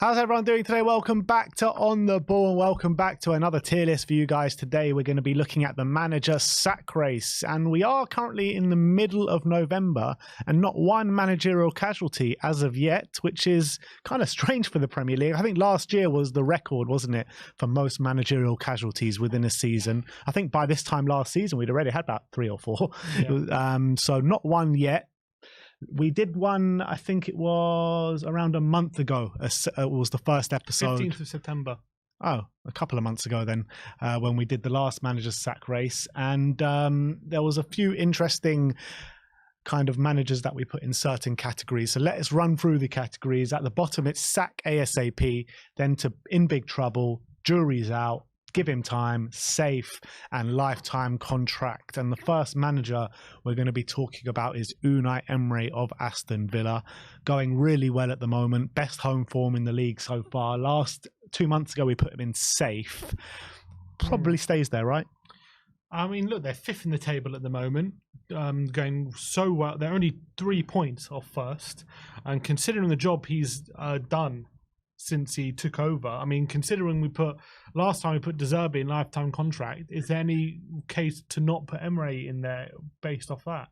How's everyone doing today? Welcome back to On the Ball and welcome back to another tier list for you guys. Today we're going to be looking at the manager sack race, and we are currently in the middle of November and not one managerial casualty as of yet, which is kind of strange for the Premier League. I think last year was the record, wasn't it, for most managerial casualties within a season. I think by this time last season we'd already had about 3 or 4. Yeah. So not one yet. We did one, I think it was around a month ago. It was the first episode. 15th of September. Oh, a couple of months ago then, when we did the last manager's sack race. And there was a few interesting kind of managers that we put in certain categories. So let us run through the categories. At the bottom, it's sack ASAP, then to in big trouble, jury's out, give him time, safe, and lifetime contract. And the first manager we're going to be talking about is Unai Emery of Aston Villa. Going really well at the moment. Best home form in the league so far. 2 months ago, we put him in safe. Probably stays there, right? I mean, look, they're 5th in the table at the moment. Going so well. They're only 3 points off first. And considering the job he's done since he took over, I mean, considering last time we put Zerbi in lifetime contract, is there any case to not put Emery in there based off that?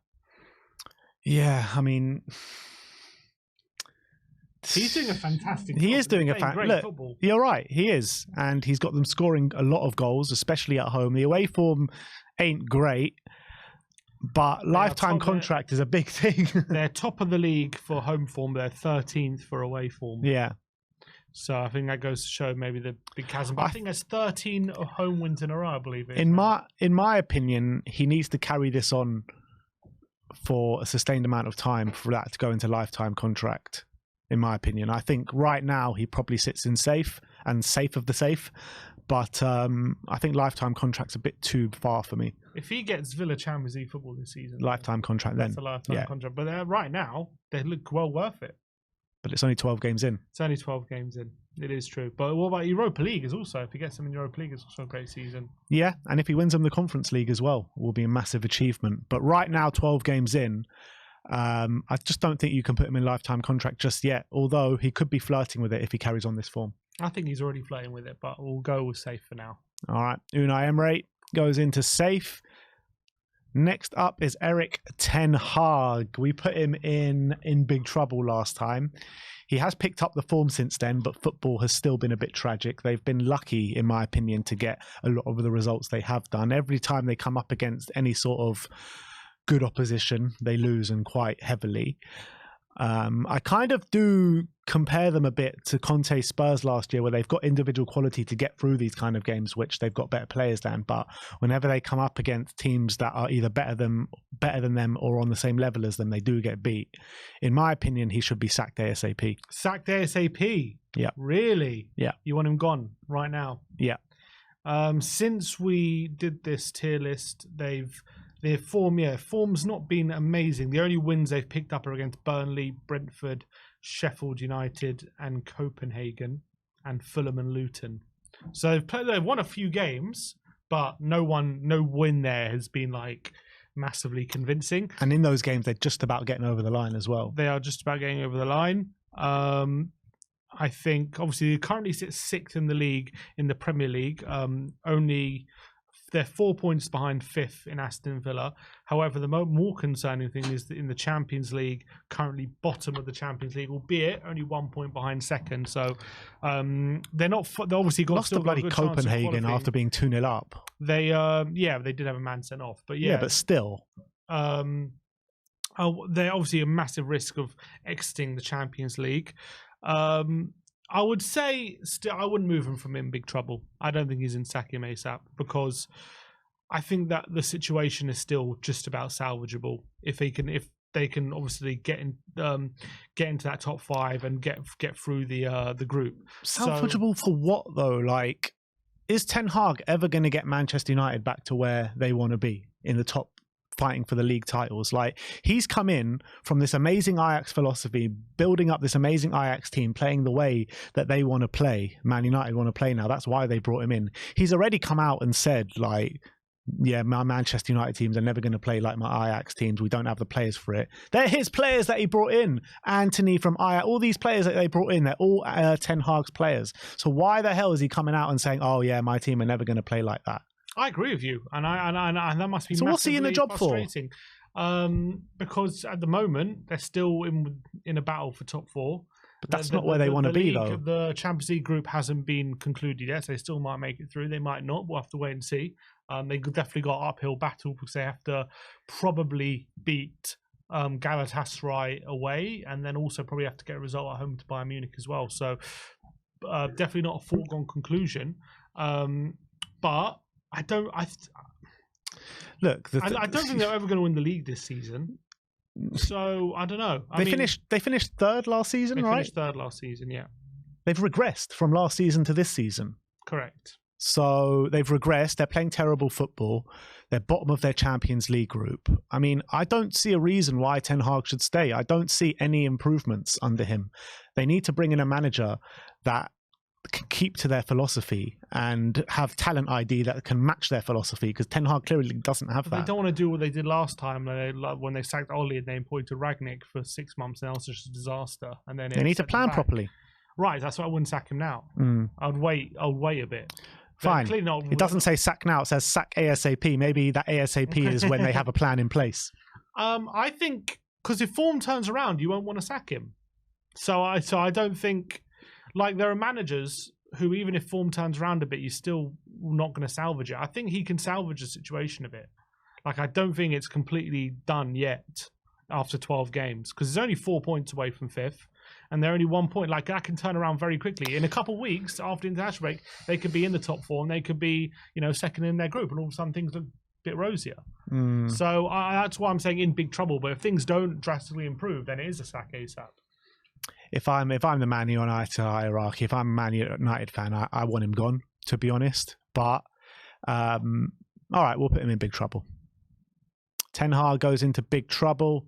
Yeah, I mean, he's doing a fantastic job. He is doing great football. You're right, he is. And he's got them scoring a lot of goals, especially at home. The away form ain't great, but lifetime contract is a big thing. They're top of the league for home form. They're 13th for away form. Yeah. So I think that goes to show maybe the big chasm. But I think there's 13 home wins in a row, I believe. In my opinion, he needs to carry this on for a sustained amount of time for that to go into lifetime contract. In my opinion, I think right now he probably sits in safe and safe of the safe. But I think lifetime contract's a bit too far for me. If he gets Villa Champions League football this season, lifetime contract then. That's a lifetime contract. But right now, they look well worth it. But it's only 12 games in. It's only 12 games in. It is true. But what about Europa League is also, if he gets them in Europa League, it's also a great season. Yeah, and if he wins them the Conference League as well, will be a massive achievement. But right now, 12 games in, I just don't think you can put him in lifetime contract just yet, although he could be flirting with it if he carries on this form. I think he's already flirting with it, but we'll go with safe for now. All right, Unai Emery goes into safe. Next up is Erik Ten Hag. We put him in big trouble last time. He has picked up the form since then, but football has still been a bit tragic. They've been lucky, in my opinion, to get a lot of the results they have done. Every time they come up against any sort of good opposition, they lose, and quite heavily. I kind of do compare them a bit to Conte's Spurs last year, where they've got individual quality to get through these kind of games, which they've got better players than. But whenever they come up against teams that are either better than them or on the same level as them, they do get beat. In my opinion, he should be sacked ASAP. Sacked ASAP? Yeah. Really? Yeah. You want him gone right now? Yeah. Since we did this tier list, their form's not been amazing. The only wins they've picked up are against Burnley, Brentford, Sheffield United, and Copenhagen, and Fulham and Luton. So they've won a few games, but no win there has been like massively convincing. And in those games, they're just about getting over the line as well. They are just about getting over the line. I think obviously they currently sit 6th in the league in the Premier League. They're 4 points behind 5th in Aston Villa. However, the more concerning thing is that in the Champions League, currently bottom of the Champions League, albeit only 1 point behind 2nd. So they're not. They obviously lost to bloody Copenhagen after being 2-0 up. They they did have a man sent off, but but still. They're obviously a massive risk of exiting the Champions League. I would say I wouldn't move him from in big trouble. I don't think he's in sack him ASAP, because I think that the situation is still just about salvageable if they can obviously get into that top 5 and get through the group. Salvageable for what though? Like, is Ten Hag ever going to get Manchester United back to where they want to be in the top, fighting for the league titles? Like, he's come in from this amazing Ajax philosophy, building up this amazing Ajax team, playing the way that they want to play. Man United want to play now. That's why they brought him in. He's already come out and said, like, yeah, my Manchester United teams are never going to play like my Ajax teams. We don't have the players for it. They're his players that he brought in. Anthony from Ajax, all these players that they brought in, they're all Ten Hag's players. So why the hell is he coming out and saying, oh yeah, my team are never going to play like that? I agree with you, and that must be so what's he in the job frustrating. Because at the moment they're still in a battle for top four. But that's not where they want to be, though. The Champions League group hasn't been concluded yet, so they still might make it through. They might not. We'll have to wait and see. They definitely got an uphill battle because they have to probably beat Galatasaray away, and then also probably have to get a result at home to Bayern Munich as well. So definitely not a foregone conclusion. But I don't. Look, I don't think they're ever going to win the league this season. So I don't know. They finished third last season, right? They finished third last season, yeah. They've regressed from last season to this season. Correct. So they've regressed. They're playing terrible football. They're bottom of their Champions League group. I mean, I don't see a reason why Ten Hag should stay. I don't see any improvements under him. They need to bring in a manager that can keep to their philosophy and have talent ID that can match their philosophy, because Ten Hag clearly doesn't have that. They don't want to do what they did last time when they sacked Oli and they employed Ragnick for 6 months, and that was just a disaster. And then they need to plan properly. Right, that's why I wouldn't sack him now. I'd wait a bit. Fine. It doesn't say sack now, it says sack ASAP. Maybe that ASAP is when they have a plan in place. I think because if form turns around, you won't want to sack him. So I don't think, like, there are managers who, even if form turns around a bit, you're still not going to salvage it. I think he can salvage the situation a bit. Like, I don't think it's completely done yet after 12 games, because it's only 4 points away from fifth, and they're only 1 point. Like, that can turn around very quickly. In a couple of weeks after international break, they could be in the top four, and they could be, second in their group, and all of a sudden things look a bit rosier. So that's why I'm saying in big trouble. But if things don't drastically improve, then it is a sack ASAP. If I'm the Man United hierarchy, if I'm a Man United fan, I want him gone, to be honest. But all right, we'll put him in big trouble. Ten Hag goes into big trouble.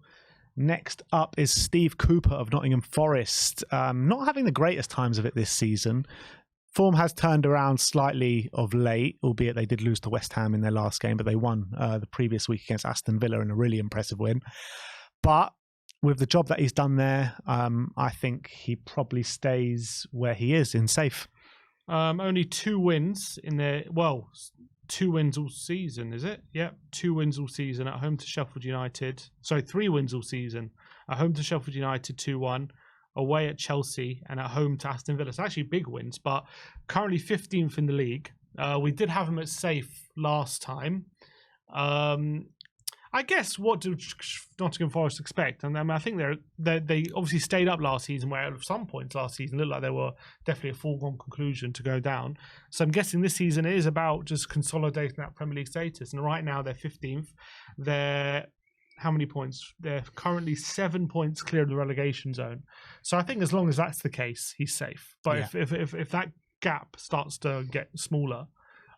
Next up is Steve Cooper of Nottingham Forest. Not having the greatest times of it this season. Form has turned around slightly of late, albeit they did lose to West Ham in their last game, but they won the previous week against Aston Villa in a really impressive win. But with the job that he's done there, I think he probably stays where he is, in safe. Only 2 wins in their... Well, 2 wins all season, is it? Yep, 2 wins all season at home to Sheffield United. Sorry, 3 wins all season. At home to Sheffield United, 2-1. Away at Chelsea and at home to Aston Villa. It's actually big wins, but currently 15th in the league. We did have him at safe last time. I guess what do Nottingham Forest expect? And I think they obviously stayed up last season, where at some points last season looked like they were definitely a foregone conclusion to go down. So I'm guessing this season is about just consolidating that Premier League status. And right now they're 15th. They're how many points? They're currently 7 points clear of the relegation zone. So I think as long as that's the case, he's safe. But yeah. if that gap starts to get smaller,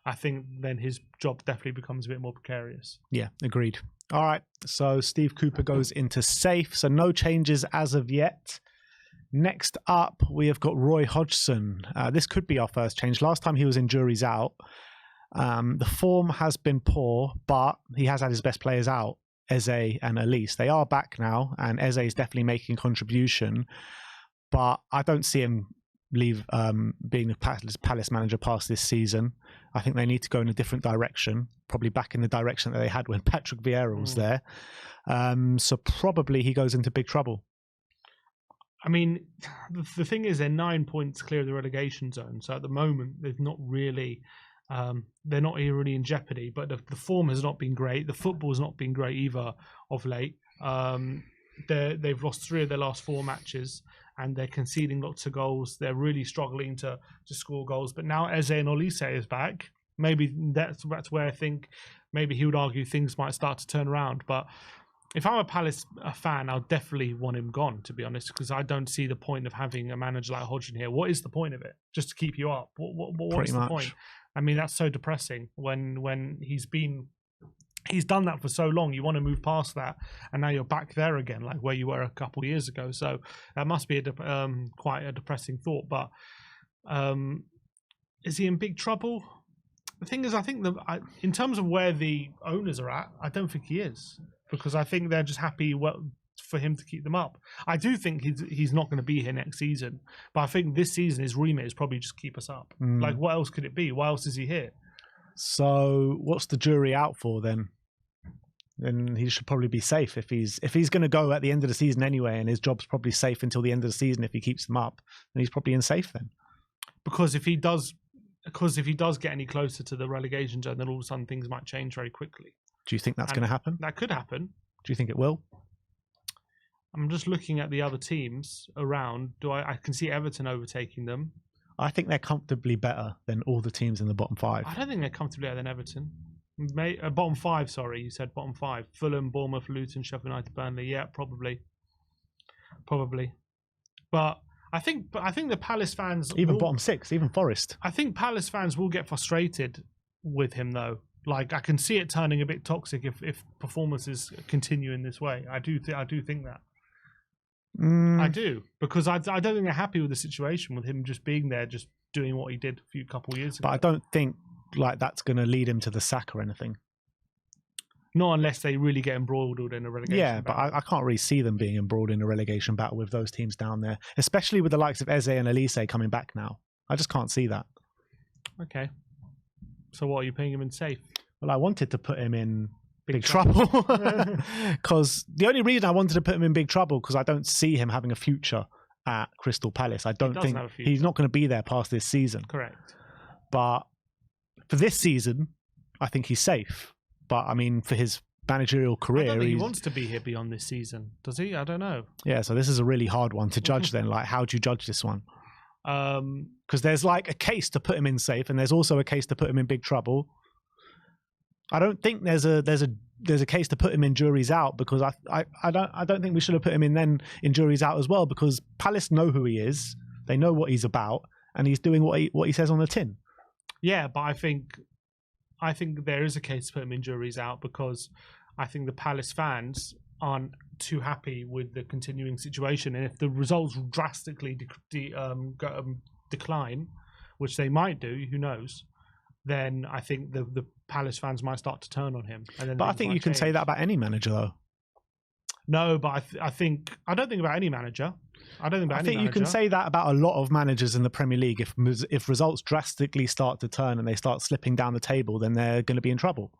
I think then his job definitely becomes a bit more precarious. Yeah, agreed. All right, so Steve Cooper goes into safe. So no changes as of yet. Next up, we have got Roy Hodgson. This could be our first change. Last time he was in, jury's out. The form has been poor, but he has had his best players out, Eze and Elise. They are back now, and Eze is definitely making a contribution. But I don't see him leave being the Palace manager past this season. I think they need to go in a different direction, probably back in the direction that they had when Patrick Vieira was there. So probably he goes into big trouble. I mean, the thing is, they're 9 points clear of the relegation zone. So at the moment, they're not really in jeopardy. But the form has not been great. The football has not been great either of late. They've lost 3 of their last 4 matches, and they're conceding lots of goals. They're really struggling to score goals. But now Eze and Olise is back. Maybe that's where I think maybe he would argue things might start to turn around. But if I'm a Palace fan, I'll definitely want him gone, to be honest, because I don't see the point of having a manager like Hodgson here. What is the point of it? Just to keep you up? What's the point? I mean, that's so depressing when he's done that for so long. You want to move past that, and now you're back there again, like where you were a couple of years ago. So that must be quite a depressing thought. But is he in big trouble? The thing is, I think in terms of where the owners are at, I don't think he is, because I think they're just happy for him to keep them up. I do think he's not going to be here next season, but I think this season his remit is probably just keep us up. Like, what else could it be? Why else is he here? So what's the jury out for then? Then he should probably be safe if he's going to go at the end of the season anyway, and his job's probably safe until the end of the season if he keeps them up. Then he's probably in safe then. Because if he does get any closer to the relegation zone, then all of a sudden things might change very quickly. Do you think that's going to happen? That could happen. Do you think it will? I'm just looking at the other teams around. I can see Everton overtaking them. I think they're comfortably better than all the teams in the bottom 5. I don't think they're comfortably better than Everton. Bottom 5, sorry. You said bottom 5. Fulham, Bournemouth, Luton, Sheffield United, Burnley. Yeah, probably. But I think the Palace fans... Even bottom 6, even Forest. I think Palace fans will get frustrated with him, though. Like, I can see it turning a bit toxic if performances continue in this way. I do think that. I do, because I don't think they're happy with the situation with him just being there, just doing what he did a couple of years ago. But I don't think like that's going to lead him to the sack or anything. Not unless they really get embroiled in a relegation battle. But I can't really see them being embroiled in a relegation battle with those teams down there, especially with the likes of Eze and Elise coming back now. I just can't see that. Okay. So what, are you putting him in safe? Well, I wanted to put him in big trouble because the only reason I wanted to put him in big trouble because I don't see him having a future at Crystal Palace. I don't think he's not going to be there past this season. Correct. But for this season, I think he's safe. But I mean, for his managerial career, I don't think he wants to be here beyond this season. Does he? I don't know. Yeah, so this is a really hard one to judge. Then, like, how do you judge this one? Because there's like a case to put him in safe, and there's also a case to put him in big trouble. I don't think there's a case to put him in juries out because I don't think we should have put him in juries out as well because Palace know who he is, they know what he's about, and he's doing what he says on the tin. Yeah, but I think there is a case to put him in juries out because I think the Palace fans aren't too happy with the continuing situation, and if the results drastically decline, which they might do, who knows? Then I think the Palace fans might start to turn on him. And then but I think you can say that about any manager, though. No, but I don't think about any manager. I think you can say that about a lot of managers in the Premier League. If results drastically start to turn and they start slipping down the table, then they're going to be in trouble.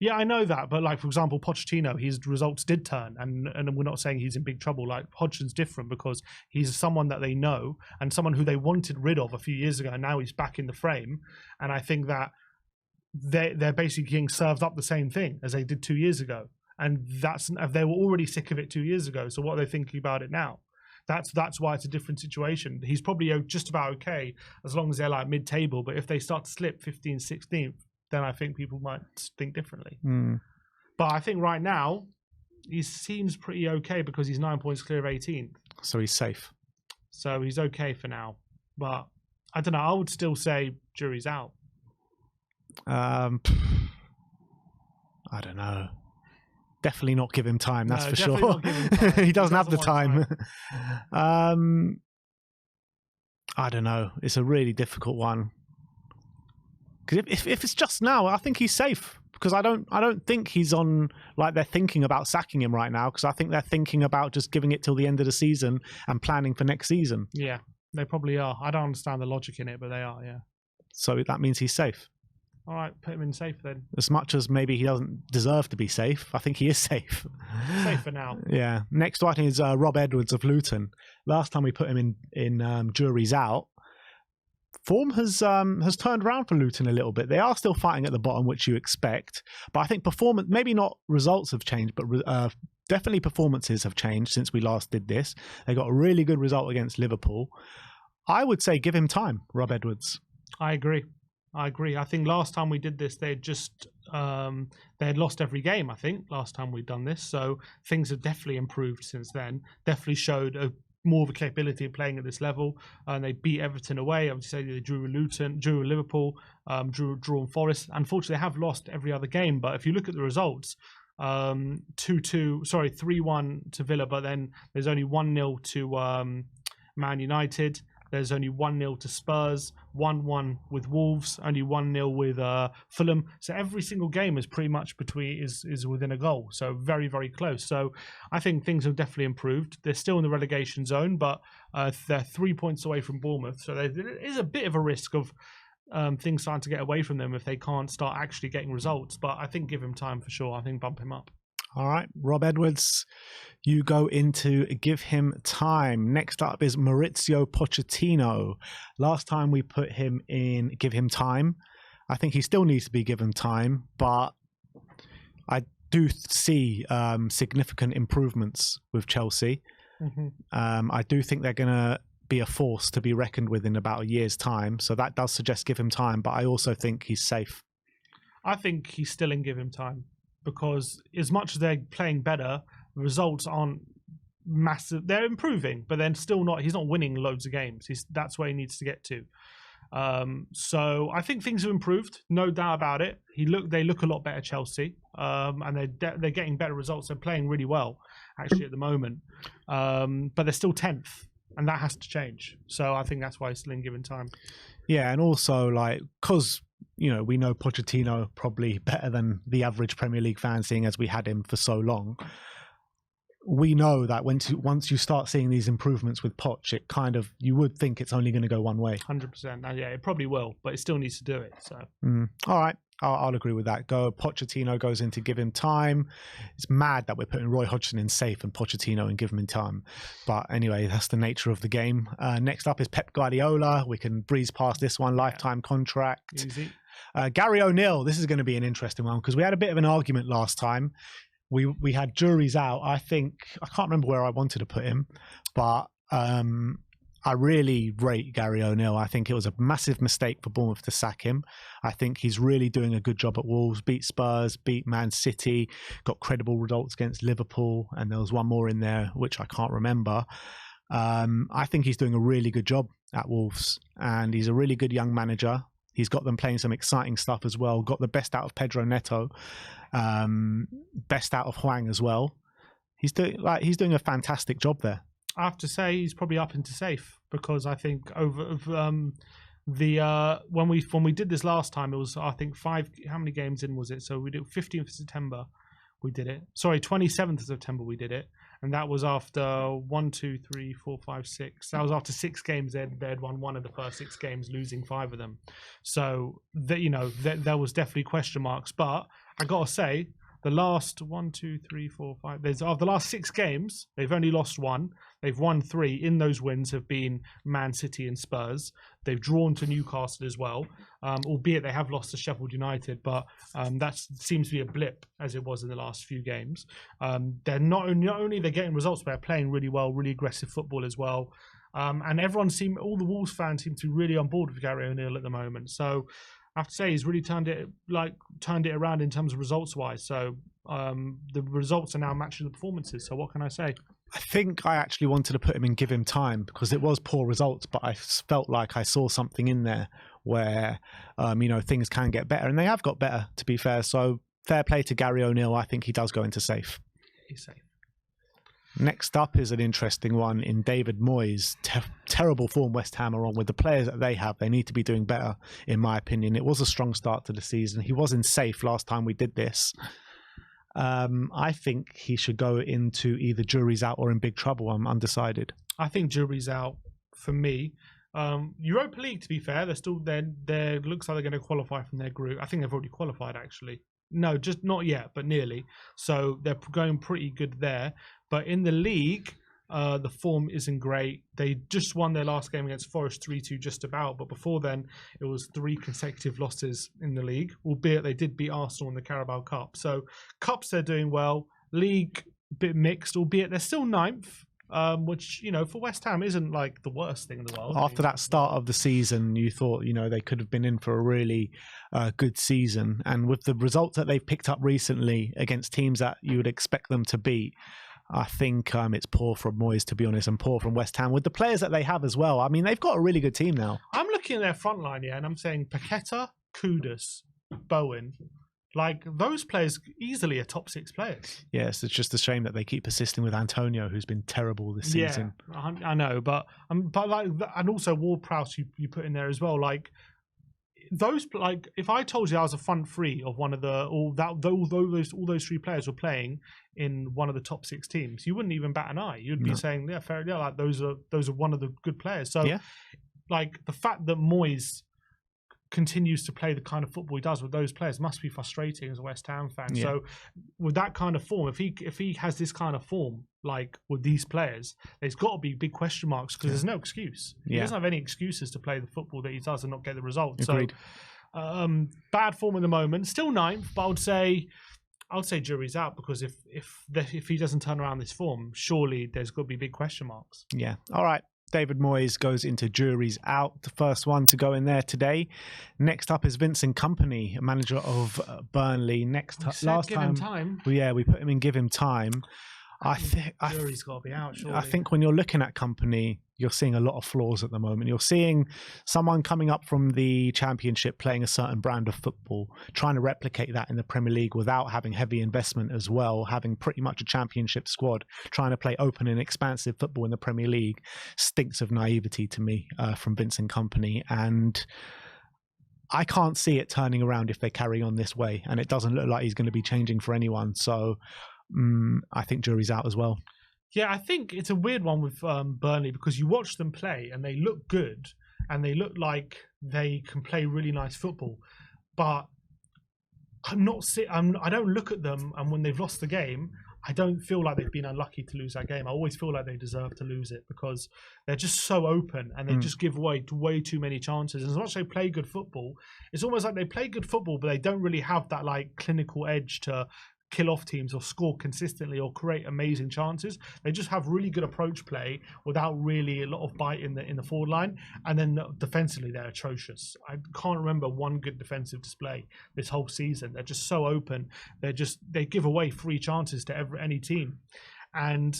Yeah, I know that, but like for example, Pochettino, his results did turn, and we're not saying he's in big trouble. Like Hodgson's different because he's someone that they know and someone who they wanted rid of a few years ago, and now he's back in the frame. And I think that they're basically getting served up the same thing as they did 2 years ago, and they were already sick of it 2 years ago. So what are they thinking about it now? That's why it's a different situation. He's probably just about okay as long as they're like mid-table, but if they start to slip 15th, 16th. Then I think people might think differently. But I think right now, he seems pretty okay because he's 9 points clear of 18th. So he's safe. So he's okay for now. But I don't know. I would still say jury's out. I don't know. Definitely not give him time, that's for sure. He doesn't have the time. I don't know. It's a really difficult one. Because if it's just now, I think he's safe. Because I don't think he's on, like, they're thinking about sacking him right now. Because I think they're thinking about just giving it till the end of the season and planning for next season. Yeah, they probably are. I don't understand the logic in it, but they are, yeah. So that means he's safe. All right, put him in safe then. As much as maybe he doesn't deserve to be safe, I think he is safe. Safe for now. Yeah. Next one is Rob Edwards of Luton. Last time we put him in juries out, form has turned around for Luton a little bit. They are still fighting at the bottom, which you expect. But I think performance, maybe not results have changed, but definitely performances have changed since we last did this. They got a really good result against Liverpool. I would say give him time, Rob Edwards. I agree. I think last time we did this, they had lost every game, I think, last time we'd done this. So things have definitely improved since then. Definitely showed more of a capability of playing at this level, and they beat Everton away. I would say they drew with Luton, drew with Liverpool, drew on Forest. Unfortunately, they have lost every other game. But if you look at the results, 3-1 to Villa, but then there's only 1-0 to Man United. There's only 1-0 to Spurs, 1-1 with Wolves, only 1-0 with Fulham. So every single game is pretty much is within a goal. So very, very close. So I think things have definitely improved. They're still in the relegation zone, but they're 3 points away from Bournemouth. So there is a bit of a risk of things starting to get away from them if they can't start actually getting results. But I think give him time for sure. I think bump him up. All right, Rob Edwards, you go into give him time. Next up is Mauricio Pochettino. Last time we put him in give him time. I think he still needs to be given time, but I do see significant improvements with Chelsea. Mm-hmm. I do think they're going to be a force to be reckoned with in about a year's time. So that does suggest give him time, but I also think he's safe. I think he's still in give him time. Because as much as they're playing better, the results aren't massive. They're improving, but then still not. He's not winning loads of games. That's where he needs to get to. So I think things have improved, no doubt about it. They look a lot better, Chelsea, and they're getting better results. They're playing really well, actually, at the moment. But they're still 10th, and that has to change. So I think that's why he's still in given time. Yeah, and also because we know Pochettino probably better than the average Premier League fan, seeing as we had him for so long. We know that once you start seeing these improvements with Poch, you would think it's only going to go one way. 100%. Yeah, it probably will, but it still needs to do it. So, all right, I'll agree with that. Pochettino goes in to give him time. It's mad that we're putting Roy Hodgson in safe and Pochettino and give him time. But anyway, that's the nature of the game. Next up is Pep Guardiola. We can breeze past this one. Lifetime contract. Easy. Gary O'Neill. This is going to be an interesting one because we had a bit of an argument last time. We had juries out. I can't remember where I wanted to put him, but I really rate Gary O'Neill. I think it was a massive mistake for Bournemouth to sack him. I think he's really doing a good job at Wolves. Beat Spurs, beat Man City, got credible results against Liverpool, and there was one more in there which I can't remember. I think he's doing a really good job at Wolves, and he's a really good young manager. He's got them playing some exciting stuff as well. Got the best out of Pedro Neto, best out of Huang as well. He's doing a fantastic job there. I have to say he's probably up into safe because I think when we did this last time, it was I think 5. How many games in was it? So we did 15th of September. We did it. Sorry, 27th of September we did it, and that was after 1, 2, 3, 4, 5, 6. That was after 6 games. They'd won one of the first 6 games, losing 5 of them. So there was definitely question marks. But I gotta say, the last 1, 2, 3, 4, 5. Of the last 6 games, they've only lost 1. They've won 3. In those wins have been Man City and Spurs. They've drawn to Newcastle as well, albeit they have lost to Sheffield United. But that seems to be a blip, as it was in the last few games. They're not only they're getting results, but they're playing really well, really aggressive football as well. And all the Wolves fans seem to be really on board with Gary O'Neill at the moment. So I have to say he's really turned it around in terms of results wise. So the results are now matching the performances. So what can I say? I think I actually wanted to put him in give him time because it was poor results, but I felt like I saw something in there where things can get better, and they have got better, to be fair. So fair play to Gary O'Neill. I think he does go into safe. He's safe. Next up is an interesting one in David Moyes. Terrible form West Ham are on with the players that they have. They need to be doing better, in my opinion. It was a strong start to the season. He was in safe last time we did this. I think he should go into either jury's out or in big trouble. I'm undecided. I think jury's out for me. Europa League, to be fair, they're still there. Looks like they're going to qualify from their group. I think they've already qualified, actually. No, just not yet, but nearly. So they're going pretty good there. But in the league, the form isn't great. They just won their last game against Forest 3-2 just about. But before then, it was 3 consecutive losses in the league, albeit they did beat Arsenal in the Carabao Cup. So Cups, they're doing well. League, a bit mixed, albeit they're still 9th. Which, for West Ham isn't like the worst thing in the world. After that start of the season, you thought, they could have been in for a really good season. And with the results that they've picked up recently against teams that you would expect them to beat, I think it's poor from Moyes, to be honest, and poor from West Ham with the players that they have as well. I mean, they've got a really good team now. I'm looking at their front line, and I'm saying Paqueta, Kudus, Bowen, Like, those players easily are top 6 players. Yes, it's just a shame that they keep persisting with Antonio, who's been terrible this season. Yeah, I know, but like, and also Ward-Prowse you put in there as well. Like, those, like, if I told you I was a front three of one of the all those 3 players were playing in one of the top 6 teams, you wouldn't even bat an eye. You'd be saying, yeah, fair enough. Like, those are one of the good players. So, like, the fact that Moyes continues to play the kind of football he does with those players must be frustrating as a West Ham fan. So with that kind of form, if he has this kind of form, like with these players, there's got to be big question marks, because there's no excuse. He doesn't have any excuses to play the football that he does and not get the results. Agreed. So bad form at the moment, still 9th, but I would say jury's out, because if he doesn't turn around this form, surely there's got to be big question marks. Yeah. All right. David Moyes goes into jury's out. The first one to go in there today. Next up is Vincent Kompany, manager of Burnley. Give him time. We put him in give him time. I think jury's got to be out. Surely. I think when you're looking at Kompany, you're seeing a lot of flaws at the moment. You're seeing someone coming up from the Championship playing a certain brand of football, trying to replicate that in the Premier League without having heavy investment as well, having pretty much a Championship squad, trying to play open and expansive football in the Premier League, stinks of naivety to me from Vincent Kompany. And I can't see it turning around if they carry on this way. And it doesn't look like he's going to be changing for anyone. So I think jury's out as well. Yeah, I think it's a weird one with Burnley, because you watch them play and they look good and they look like they can play really nice football. But I don't look at them, and when they've lost the game, I don't feel like they've been unlucky to lose that game. I always feel like they deserve to lose it, because they're just so open and they just give away way too many chances. And as much as they play good football, it's almost like they play good football, but they don't really have that like clinical edge to kill off teams or score consistently or create amazing chances. They just have really good approach play without really a lot of bite in the forward line, and then defensively they're atrocious. I can't remember one good defensive display this whole season. They're just so open. They give away free chances to any team, and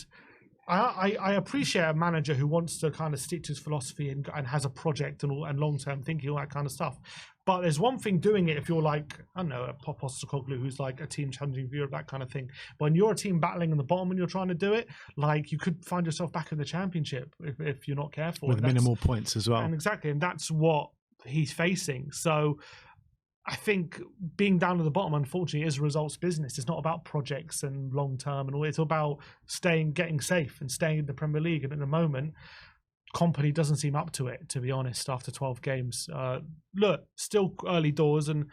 I appreciate a manager who wants to kind of stick to his philosophy and has a project and long-term thinking, all that kind of stuff. But there's one thing doing it if you're like, I don't know, a Postecoglou who's like a team challenging view of that kind of thing. But when you're a team battling in the bottom and you're trying to do it, like you could find yourself back in the Championship if you're not careful. With minimal points as well. And exactly, and that's what he's facing. So I think being down at the bottom, unfortunately, is a results business. It's not about projects and long-term and all. It's about getting safe and staying in the Premier League. And at the moment, Kompany doesn't seem up to it, to be honest, after 12 games. Look, still early doors, and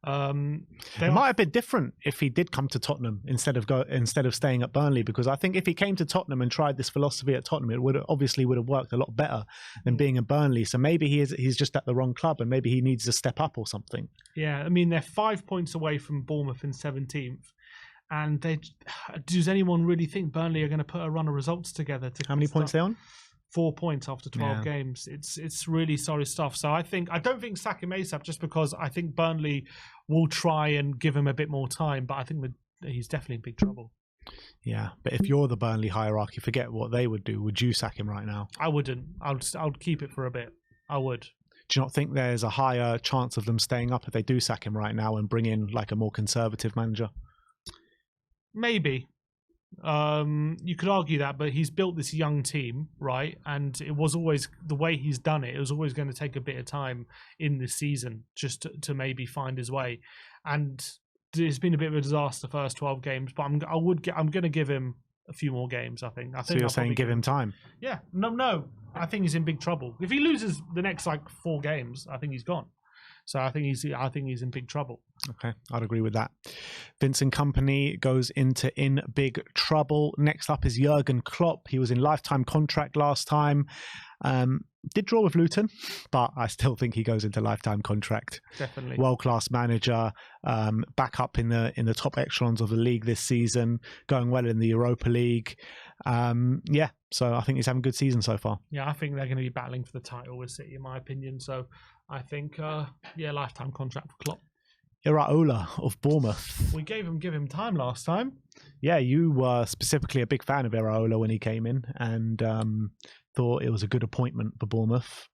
it might have been different if he did come to Tottenham instead of staying at Burnley, because I think if he came to Tottenham and tried this philosophy at Tottenham, it would have worked a lot better than being in Burnley. So maybe he's just at the wrong club, and maybe he needs to step up or something. Yeah, I mean, they're 5 points away from Bournemouth in 17th. And does anyone really think Burnley are going to put a run of results together? How many points are they on? 4 points after 12 games. It's really sorry stuff. So I don't think sack him ASAP, just because I think Burnley will try and give him a bit more time, but I think that he's definitely in big trouble. Yeah, but if you're the Burnley hierarchy, forget what they would do. Would you sack him right now? I wouldn't. I would keep it for a bit. I would. Do you not think there's a higher chance of them staying up if they do sack him right now and bring in like a more conservative manager? Maybe. You could argue that, but he's built this young team, right? And it was always the way he's done it. It was always going to take a bit of time in this season just to maybe find his way. And it's been a bit of a disaster the first 12 games, but I'm going to give him a few more games. I think so you're saying give him time? Yeah. No. I think he's in big trouble. If he loses the next 4 games, I think he's gone. So I think he's in big trouble. Okay, I'd agree with that. Vincent Kompany goes into in big trouble. Next up is Jurgen Klopp. He was in lifetime contract last time. Did draw with Luton, but I still think he goes into lifetime contract. Definitely. World-class manager, back up in the top echelons of the league this season, going well in the Europa League. So I think he's having a good season so far. Yeah, I think they're going to be battling for the title with City, in my opinion. So I think, lifetime contract for Klopp. Iraola of Bournemouth. We give him time last time. Yeah, you were specifically a big fan of Iraola when he came in, and thought it was a good appointment for Bournemouth.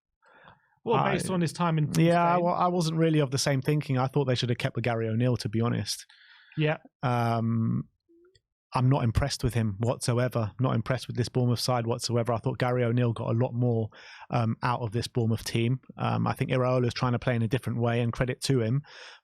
Well, based on his time in Spain. Well, I wasn't really of the same thinking. I thought they should have kept with Gary O'Neill, to be honest. Yeah. I'm not impressed with him whatsoever. Not impressed with this Bournemouth side whatsoever. I thought Gary O'Neill got a lot more out of this Bournemouth team. I think Iraola is trying to play in a different way, and credit to him.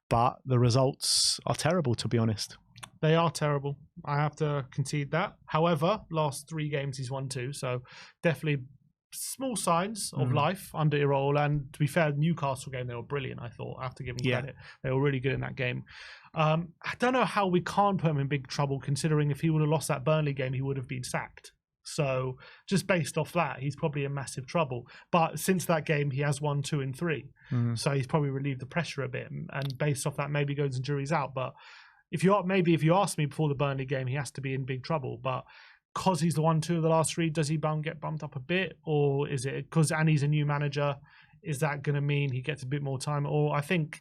But the results are terrible, to be honest. They are terrible. I have to concede that. However, last 3 games he's won 2, so definitely small signs of life under Iraola. And to be fair, the Newcastle game, they were brilliant, I thought. I have to give them credit. They were really good in that game. I don't know how we can't put him in big trouble, considering if he would have lost that Burnley game, he would have been sacked. So just based off that, he's probably in massive trouble. But since that game, he has won 2 and 3. So he's probably relieved the pressure a bit. And based off that, maybe goes and jury's out. But if you asked me before the Burnley game, he has to be in big trouble. But because he's the 1-2 of the last 3, does he get bumped up a bit? Or is it because he's a new manager? Is that going to mean he gets a bit more time? Or I think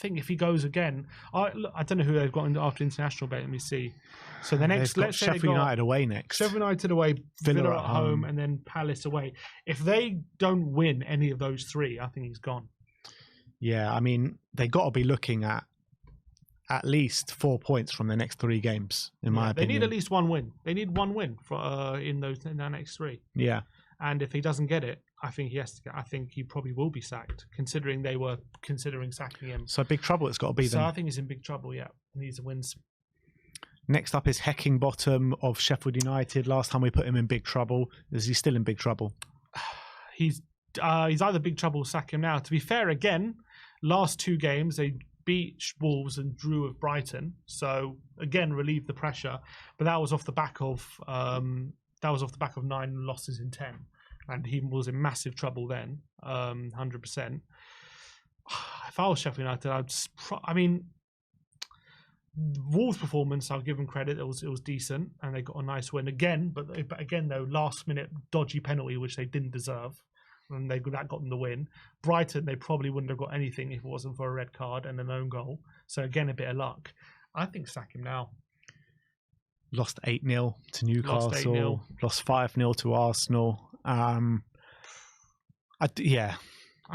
if he goes again, I don't know who they've got after international break. Let me see. So the next, let's say Sheffield United away next. Sheffield United away, Villa at home, and then Palace away. If they don't win any of those 3, I think he's gone. Yeah, I mean, they got to be looking at least 4 points from the next 3 games, in my opinion. They need at least 1 win. They need 1 win for in their next 3. Yeah. And if he doesn't get it, I think he probably will be sacked, considering they were considering sacking him. So big trouble it's got to be then. So I think he's in big trouble, yeah. He needs wins. Next up is Heckingbottom of Sheffield United. Last time we put him in big trouble. Is he still in big trouble? He's either big trouble or sack him now. To be fair, again, last 2 games, they beat Wolves and drew with Brighton. So, again, relieved the pressure. But that was off the back of 9 losses in 10. And he was in massive trouble then, 100%. If I was Sheffield United, Wolves' performance, I'll give them credit. It was decent, and they got a nice win again. But again, though, last-minute dodgy penalty, which they didn't deserve, and that got them the win. Brighton, they probably wouldn't have got anything if it wasn't for a red card and an own goal. So again, a bit of luck. I think sack him now. Lost 8-0 to Newcastle. Lost 5-0 to Arsenal. I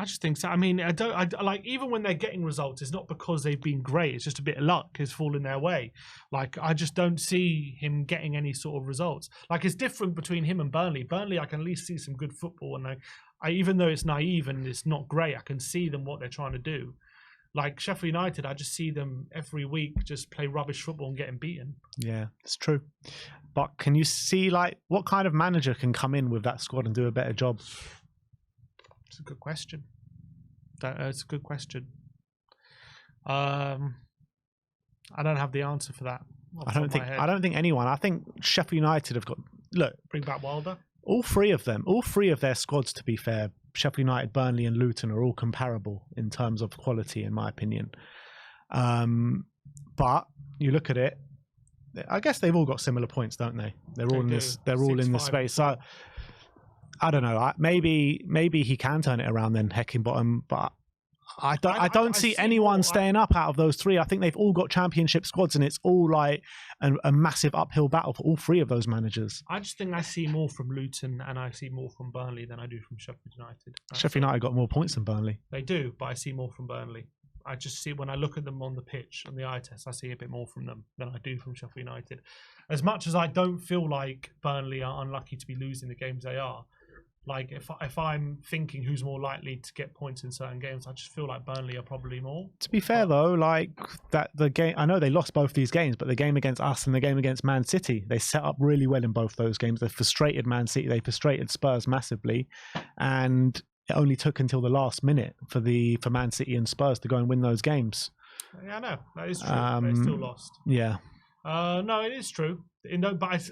just think so. I mean, even when they're getting results, it's not because they've been great. It's just a bit of luck has fallen their way. Like, I just don't see him getting any sort of results. Like, it's different between him and Burnley. Burnley, I can at least see some good football, and I even though it's naive and it's not great, I can see them what they're trying to do. Like Sheffield United, I just see them every week just play rubbish football and getting beaten. Yeah, it's true. But can you see, what kind of manager can come in with that squad and do a better job? It's a good question. It's a good question. I don't have the answer for that. I don't think anyone. I think Sheffield United have got. Look, bring back Wilder. All three of their squads, to be fair, Sheffield United, Burnley, and Luton are all comparable in terms of quality, in my opinion. But you look at it, I guess they've all got similar points, don't they? They're all in this. They're all in this space. So I don't know. Maybe he can turn it around then, Heckingbottom, but I don't see anyone staying up out of those 3. I think they've all got championship squads, and it's all like a massive uphill battle for all 3 of those managers. I just think I see more from Luton and I see more from Burnley than I do from Sheffield United. Sheffield United got more points than Burnley. They do, but I see more from Burnley. I just see, when I look at them on the pitch, on the eye test, I see a bit more from them than I do from Sheffield United. As much as I don't feel like Burnley are unlucky to be losing the games they are, like if I'm thinking who's more likely to get points in certain games, I just feel like Burnley are probably more. To be fair though, like the game, I know they lost both these games, but the game against us and the game against Man City, they set up really well in both those games. They frustrated Man City, they frustrated Spurs massively, and it only took until the last minute for Man City and Spurs to go and win those games. Yeah, I know that is true. They still lost. Yeah. No, it is true. But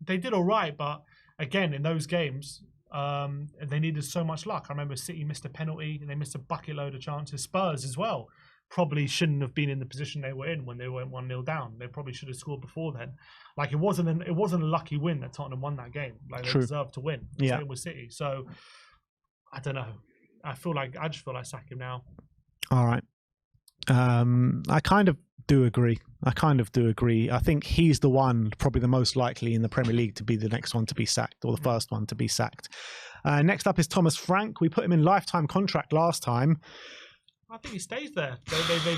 they did all right. But again, in those games. They needed so much luck. I remember City missed a penalty and they missed a bucket load of chances. Spurs as well probably shouldn't have been in the position they were in when they went 1-0 down. They probably should have scored before then. Like it wasn't a lucky win that Tottenham won that game. Like they deserved to win. Same with City. So I don't know. I just feel like sack him now. All right. I kind of do agree. I kind of do agree. I think he's the one, probably the most likely in the Premier League to be the next one to be sacked, or the first one to be sacked. Next up is Thomas Frank. We put him in lifetime contract last time. I think he stays there.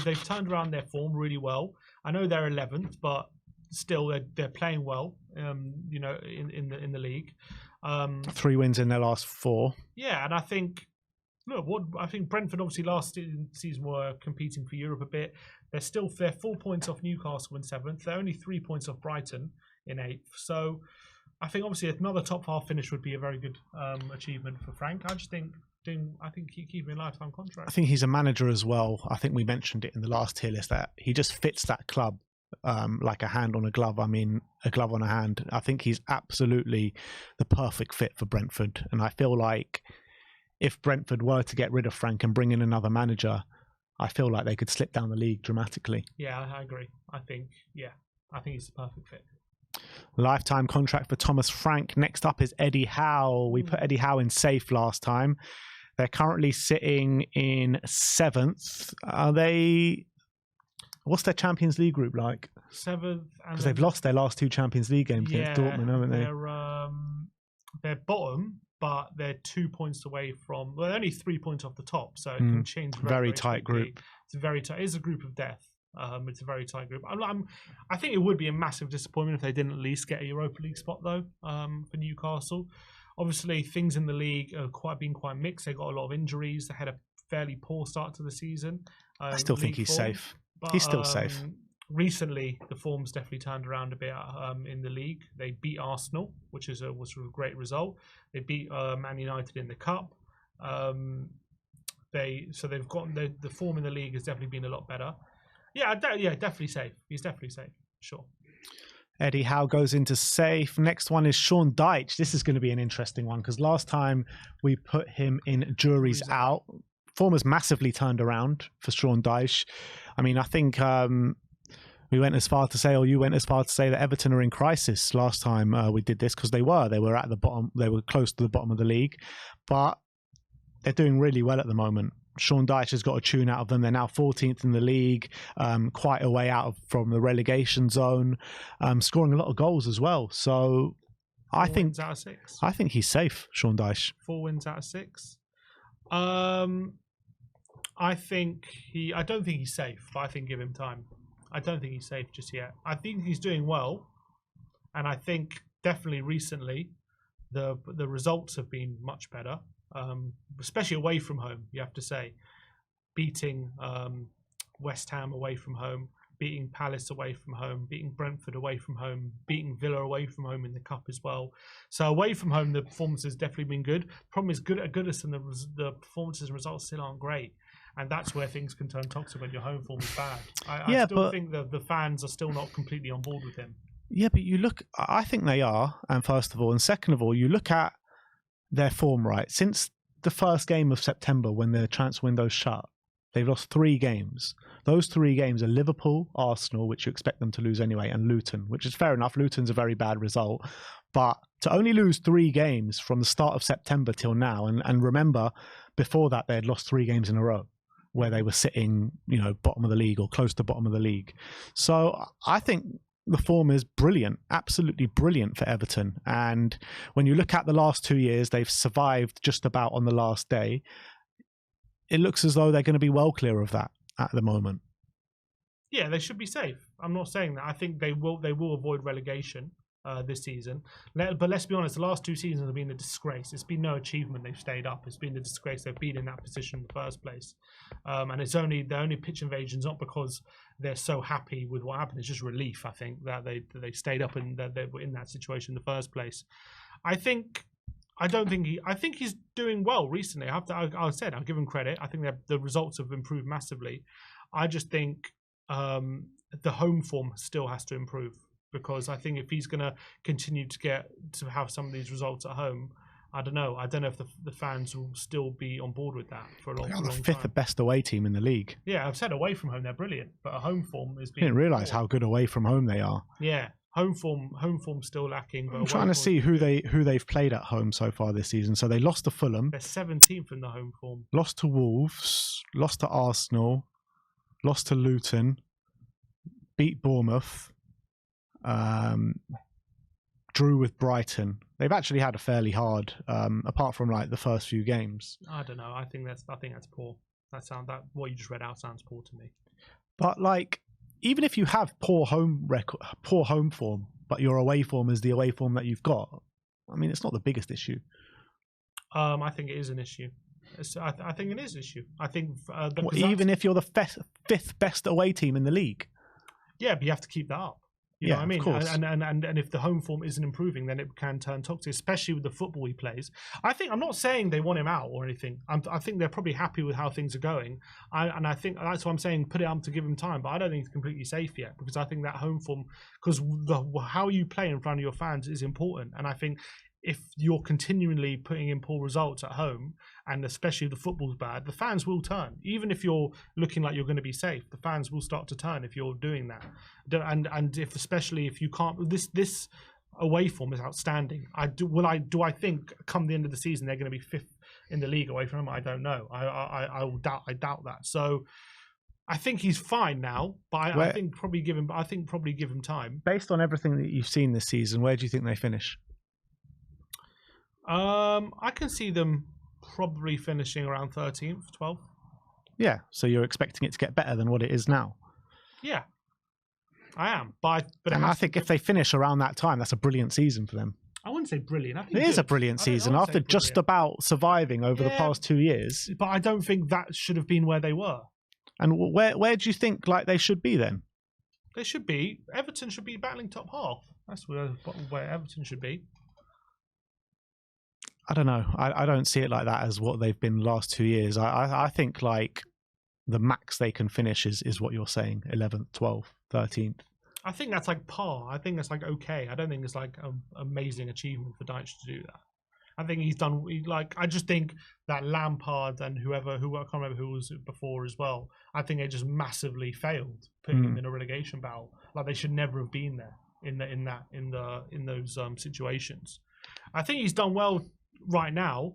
They've turned around their form really well. I know they're 11th, but still they're playing well. In the league. 3 wins in their last 4. Yeah, and I think. Look, I think Brentford obviously last season were competing for Europe a bit. They're 4 points off Newcastle in 7th. They're only 3 points off Brighton in 8th. So I think obviously another top half finish would be a very good achievement for Frank. I just think keeping a lifetime contract. I think he's a manager as well. I think we mentioned it in the last tier list that he just fits that club like a hand on a glove. I mean, a glove on a hand. I think he's absolutely the perfect fit for Brentford. And I feel like if Brentford were to get rid of Frank and bring in another manager, I feel like they could slip down the league dramatically. Yeah, I agree. I think he's the perfect fit. Lifetime contract for Thomas Frank. Next up is Eddie Howe. We put Eddie Howe in safe last time. They're currently sitting in 7th. What's their Champions League group like? 7th. Because they've lost their last 2 Champions League games against Dortmund, haven't they? They're bottom, but they're 2 points away from. Well, they're only 3 points off the top, so it can change. Very tight quickly. Group. It's very tight. It's a group of death. It's a very tight group. I think it would be a massive disappointment if they didn't at least get a Europa League spot though. For Newcastle, obviously things in the league are been quite mixed. They got a lot of injuries. They had a fairly poor start to the season. I still think he's safe. But, he's still safe. Recently, the form's definitely turned around a bit in the league. They beat Arsenal, which was a great result. They beat Man United in the cup. They've got the form in the league has definitely been a lot better. Yeah, definitely safe. He's definitely safe. Sure. Eddie Howe goes into safe. Next one is Sean Dyche. This is going to be an interesting one because last time we put him in jury's out. Form has massively turned around for Sean Dyche. I mean, I think we went as far to say, or you went as far to say, that Everton are in crisis last time we did this because they were at the bottom. They were close to the bottom of the league, but they're doing really well at the moment. Sean Dyche has got a tune out of them. They're now 14th in the league, quite a way out from the relegation zone, scoring a lot of goals as well. So I think 4 wins out of 6. I think he's safe, Sean Dyche. 4 wins out of 6. I don't think he's safe, but I think give him time. I don't think he's safe just yet. I think he's doing well, and I think definitely recently the results have been much better. Especially away from home, you have to say. Beating West Ham away from home, beating Palace away from home, beating Brentford away from home, beating Villa away from home in the Cup as well. So away from home, the performance has definitely been good. Problem is, Goodison, the performances and results still aren't great. And that's where things can turn toxic when your home form is bad. I still think that the fans are still not completely on board with him. Yeah, but I think they are, and first of all. And second of all, you look at their form, right? Since the first game of September, when the transfer window shut, they've lost 3 games. Those 3 games are Liverpool, Arsenal, which you expect them to lose anyway, and Luton, which is fair enough. Luton's a very bad result. But to only lose 3 games from the start of September till now, and remember, before that, they had lost 3 games in a row where they were sitting, bottom of the league or close to bottom of the league. So I think the form is brilliant, absolutely brilliant for Everton. And when you look at the last 2 years, they've survived just about on the last day. It looks as though they're going to be well clear of that at the moment. Yeah, they should be safe. I'm not saying that. I think they will avoid relegation this season. But let's be honest, the last 2 seasons have been a disgrace. It's been no achievement they've stayed up. It's been a disgrace they've been in that position in the first place. And it's only pitch invasions, not because they're so happy with what happened. It's just relief, I think, that they stayed up and that they were in that situation in the first place. I think he's doing well recently. I said I'll give him credit. I think that the results have improved massively. I just think the home form still has to improve, because I think if he's going to continue to have some of these results at home, I don't know if the fans will still be on board with that for a long time. They're the 5th best away team in the league. Yeah, I've said away from home they're brilliant, but a home form is. I didn't realise how good away from home they are. Yeah, home form still lacking. But I'm trying to see who they've played at home so far this season. So they lost to Fulham. They're 17th in the home form. Lost to Wolves. Lost to Arsenal. Lost to Luton. beat Bournemouth, drew with Brighton. They've actually had a fairly hard, apart from like the first few games. I don't know. I think that's poor. That what you just read out sounds poor to me. But like, even if you have poor home form, but your away form is the away form that you've got, I mean, it's not the biggest issue. I think it is an issue. I think it is an issue. I think even if you're the fifth best away team in the league. Yeah, but you have to keep that up. You know what I mean? Of course. And if the home form isn't improving, then it can turn toxic, especially with the football he plays. I'm not saying they want him out or anything. I think they're probably happy with how things are going. I think that's why I'm saying put it up to give him time. But I don't think he's completely safe yet, because I think that home form, because how you play in front of your fans is important. And I think if you're continually putting in poor results at home, and especially if the football's bad, the fans will turn. Even if you're looking like you're going to be safe, the fans will start to turn if you're doing that. And especially if you can't, this away form is outstanding. Do I think come the end of the season they're going to be fifth in the league away from him? I don't know. I doubt that. So I think he's fine now, but I think probably give him time. Based on everything that you've seen this season, where do you think they finish? I can see them probably finishing around 13th, 12th. Yeah, so you're expecting it to get better than what it is now. Yeah, I am. But I think if they finish around that time, that's a brilliant season for them. I wouldn't say brilliant. I think it is a brilliant season after just about surviving over the past 2 years. But I don't think that should have been where they were. And where do you think like they should be then? They should be. Everton should be battling top half. That's where Everton should be. I don't know. I don't see it like that as what they've been the last 2 years. I think like the max they can finish is what you're saying, 11th, 12th, 13th. I think that's like par. I think that's like okay. I don't think it's like an amazing achievement for Dyche to do that. I think he's done. I just think that Lampard and who I can't remember who was before as well. I think they just massively failed putting him in a relegation battle. Like they should never have been there in those situations. I think he's done well right now.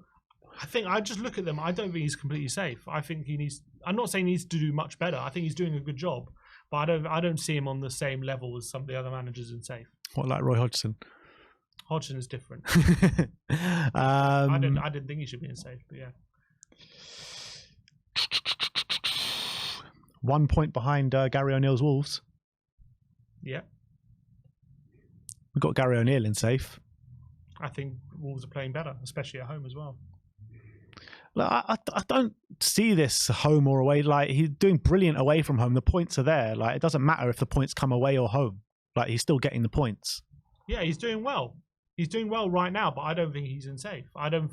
I just look at them. I don't think he's completely safe. I think he needs. I'm not saying he needs to do much better. I think he's doing a good job, but I don't see him on the same level as some of the other managers in safe. What, like Roy Hodgson? Hodgson is different. I didn't think he should be in safe, but yeah. 1 point behind Gary O'Neill's Wolves. Yeah. We've got Gary O'Neill in safe. I think Wolves are playing better, especially at home as well. I don't see this home or away. Like, he's doing brilliant away from home. The points are there. Like, it doesn't matter if the points come away or home. Like, he's still getting the points. Yeah, he's doing well. He's doing well right now, but I don't think he's in safe. I don't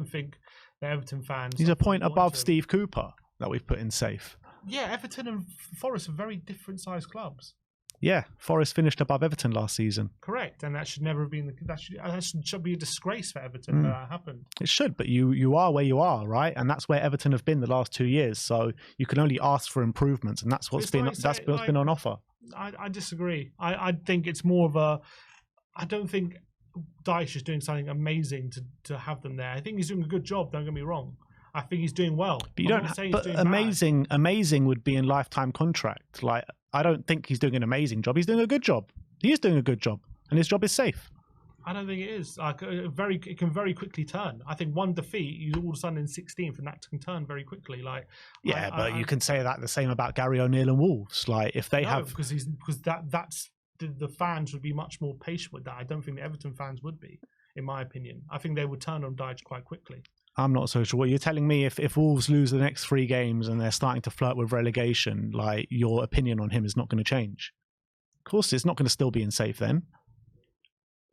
think the Everton fans. He's a point above Steve Cooper that we've put in safe. Yeah, Everton and Forest are very different sized clubs. Yeah, Forest finished above Everton last season. Correct, and that should never have been that should be a disgrace for Everton that happened. It should, but you are where you are, right? And that's where Everton have been the last 2 years. So you can only ask for improvements, and that's what's been on offer. I disagree. I think it's more of a. I don't think Dyche is doing something amazing to have them there. I think he's doing a good job. Don't get me wrong. I think he's doing well. But you don't. But amazing would be in lifetime contract. Like, I don't think he's doing an amazing job. He's doing a good job. He is doing a good job, and his job is safe. I don't think it is. Like, it can very quickly turn. I think one defeat, you all of a sudden in 16th, and that can turn very quickly. Like, yeah, but you can say that the same about Gary O'Neill and Wolves. Like, if they have, because that's the fans would be much more patient with that. I don't think the Everton fans would be, in my opinion. I think they would turn on Dyche quite quickly. I'm not so sure. What you're telling me, if Wolves lose the next 3 games and they're starting to flirt with relegation, like, your opinion on him is not going to change. Of course, it's not going to still be in safe then.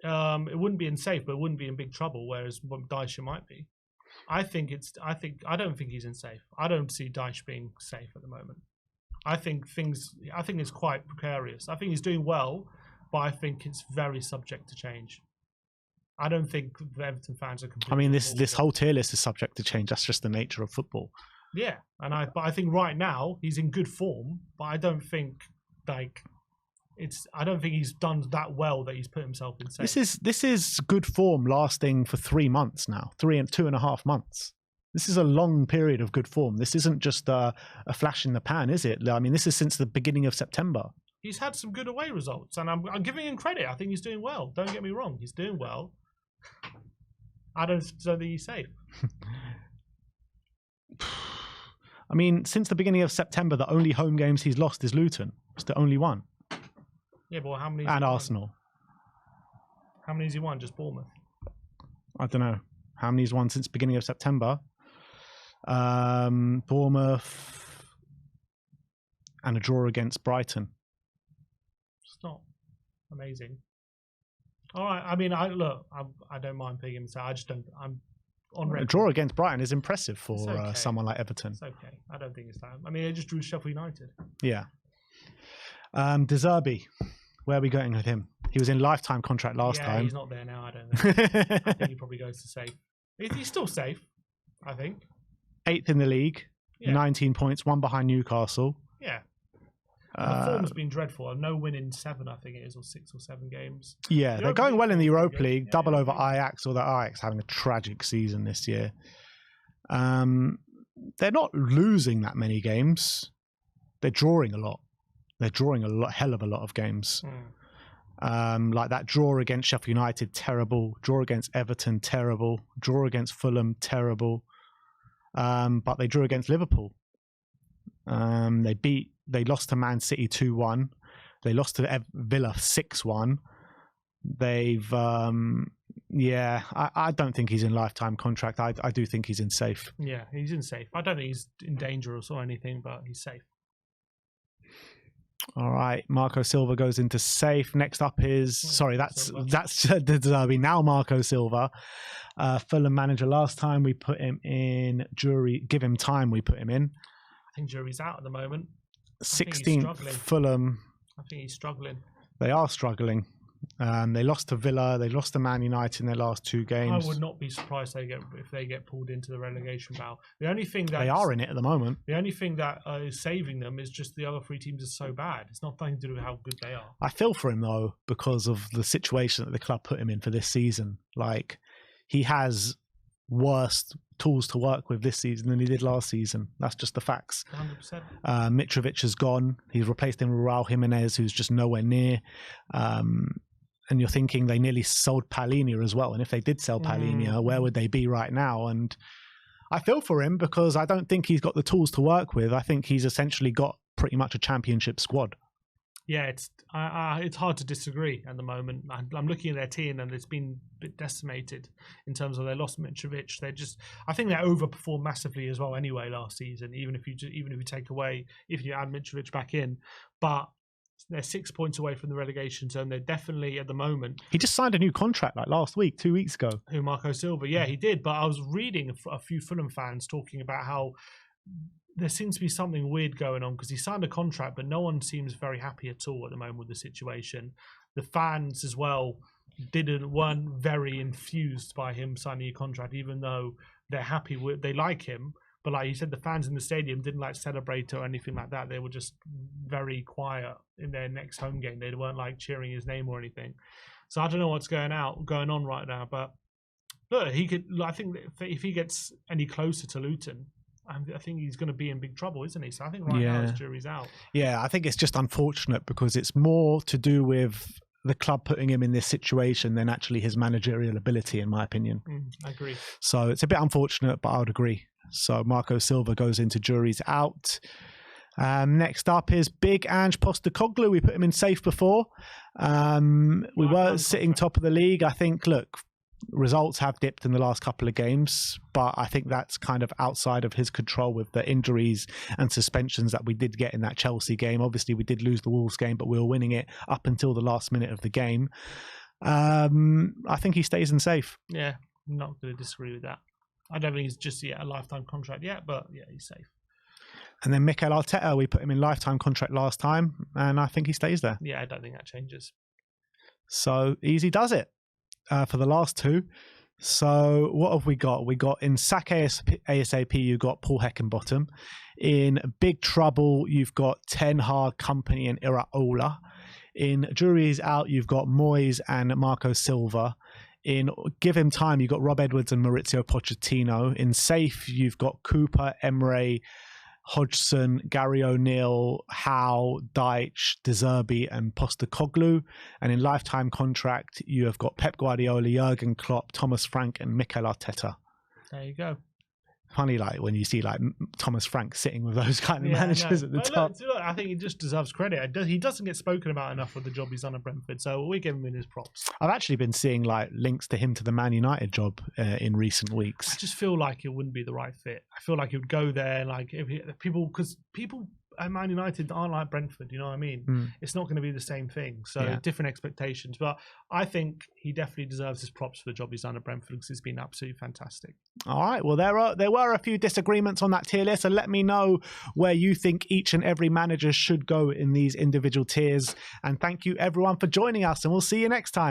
It wouldn't be in safe, but it wouldn't be in big trouble. Whereas Dyche might be. I don't think he's in safe. I don't see Dyche being safe at the moment. I think it's quite precarious. I think he's doing well, but I think it's very subject to change. I don't think the Everton fans are completely. I mean, this whole tier list is subject to change. That's just the nature of football. Yeah, but I think right now he's in good form, but I don't think I don't think he's done that well that he's put himself in safe. This is good form lasting for 3 months now, 2.5 months. This is a long period of good form. This isn't just a flash in the pan, is it? I mean, this is since the beginning of September. he's had some good away results, and I'm giving him credit. I think he's doing well. Don't get me wrong, he's doing well. I don't think he's safe. I mean, since the beginning of September, the only home games he's lost is Luton. It's the only one. Yeah, but how many? And Arsenal. How many has he won? Just Bournemouth? I don't know. How many he's won since the beginning of September? Bournemouth and a draw against Brighton. It's not amazing. All right. I mean, I don't mind picking him. So I just don't. I'm on record. A draw against Brighton is impressive for okay. someone like Everton. It's okay. I don't think it's that. I mean, they just drew Sheffield United. Yeah. Zerbi, where are we going with him? He was in lifetime contract last time. Yeah, he's not there now. I don't know. I think he probably goes to safe. He's still safe, I think. 8th in the league, 19 points, one behind Newcastle. Yeah. The form's been dreadful. No win in 7, I think it is, or 6 or 7 games. Yeah, they're going well in the Europa League, double over Ajax, although Ajax having a tragic season this year. They're not losing that many games. They're drawing a lot. They're drawing hell of a lot of games. Like that draw against Sheffield United, terrible. Draw against Everton, terrible. Draw against Fulham, terrible. But they drew against Liverpool. They lost to Man City 2-1. They lost to Villa 6-1. They've, I don't think he's in lifetime contract. I do think he's in safe. Yeah, he's in safe. I don't think he's in danger or anything, but he's safe. All right, Marco Silva goes into safe. Next up is that's Zerbi. Now Marco Silva, Fulham manager. Last time we put him in jury. Give him time. We put him in. I think jury's out at the moment. 16th Fulham. I think he's struggling. They are struggling. They lost to Villa. They lost to Man United in their last 2 games. I would not be surprised if they get pulled into the relegation battle. The only thing that they are in it at the moment. The only thing that is saving them is just the other 3 teams are so bad. It's not nothing to do with how good they are. I feel for him though because of the situation that the club put him in for this season. Like he has worse tools to work with this season than he did last season. That's just the facts. 100%. Mitrovic has gone. He's replaced him with Raul Jimenez, who's just nowhere near. And you're thinking they nearly sold Palhinha as well. And if they did sell Palhinha, where would they be right now? And I feel for him because I don't think he's got the tools to work with. I think he's essentially got pretty much a championship squad. Yeah, it's hard to disagree at the moment. I'm looking at their team and it's been a bit decimated in terms of they lost Mitrovic. I think they overperformed massively as well anyway last season. Even if you add Mitrovic back in, but they're 6 points away from the relegation zone. They're definitely at the moment. He just signed a new contract like last week, 2 weeks ago. Who, Marco Silva? Yeah, he did. But I was reading a few Fulham fans talking about how there seems to be something weird going on because he signed a contract, but no one seems very happy at all at the moment with the situation. The fans as well weren't very enthused by him signing a contract, even though they're happy with, they like him. But like you said, the fans in the stadium didn't celebrate or anything like that. They were just very quiet in their next home game. They weren't cheering his name or anything. So I don't know what's going on right now. But look, he could. I think if he gets any closer to Luton, I think he's going to be in big trouble, isn't he? So I think now his jury's out. Yeah, I think it's just unfortunate because it's more to do with the club putting him in this situation than actually his managerial ability, in my opinion. I agree. So it's a bit unfortunate, but I would agree. So Marco Silva goes into jury's out. Next up is big Ange Postecoglou. We put him in safe before. We were sitting top of the league. I think, look, results have dipped in the last couple of games, but I think that's kind of outside of his control with the injuries and suspensions that we did get in that Chelsea game. Obviously, we did lose the Wolves game, but we were winning it up until the last minute of the game. I think he stays in safe. Yeah, I'm not going to disagree with that. I don't think he's just yet a lifetime contract yet, but yeah, he's safe. And then Mikel Arteta, we put him in lifetime contract last time, and I think he stays there. Yeah, I don't think that changes. So easy does it for the last 2. So what have we got? We got in sack ASAP, you got Paul Heckingbottom. In big trouble, you've got Ten Hag, Kompany, and Iraola. In jury's out, you've got Moyes and Marco Silva. In give him time, you've got Rob Edwards and Mauricio Pochettino. In safe, you've got Cooper, Emery, Hodgson, Gary O'Neill, Howe, Dyche, Zerbi, and Postecoglou. And in lifetime contract, you have got Pep Guardiola, Jurgen Klopp, Thomas Frank, and Mikel Arteta. There you go. Funny, like when you see like Thomas Frank sitting with those kind of managers at the top. Look, I think he just deserves credit. He doesn't get spoken about enough with the job he's done at Brentford, so we give him his props. I've actually been seeing like links to him to the Man United job in recent weeks. I just feel like it wouldn't be the right fit. I feel like he would go there, like people at Man United aren't like Brentford, you know what I mean? It's not going to be the same thing. So different expectations. But I think he definitely deserves his props for the job he's done at Brentford because it's been absolutely fantastic. All right. Well, there were a few disagreements on that tier list. So let me know where you think each and every manager should go in these individual tiers. And thank you everyone for joining us. And we'll see you next time.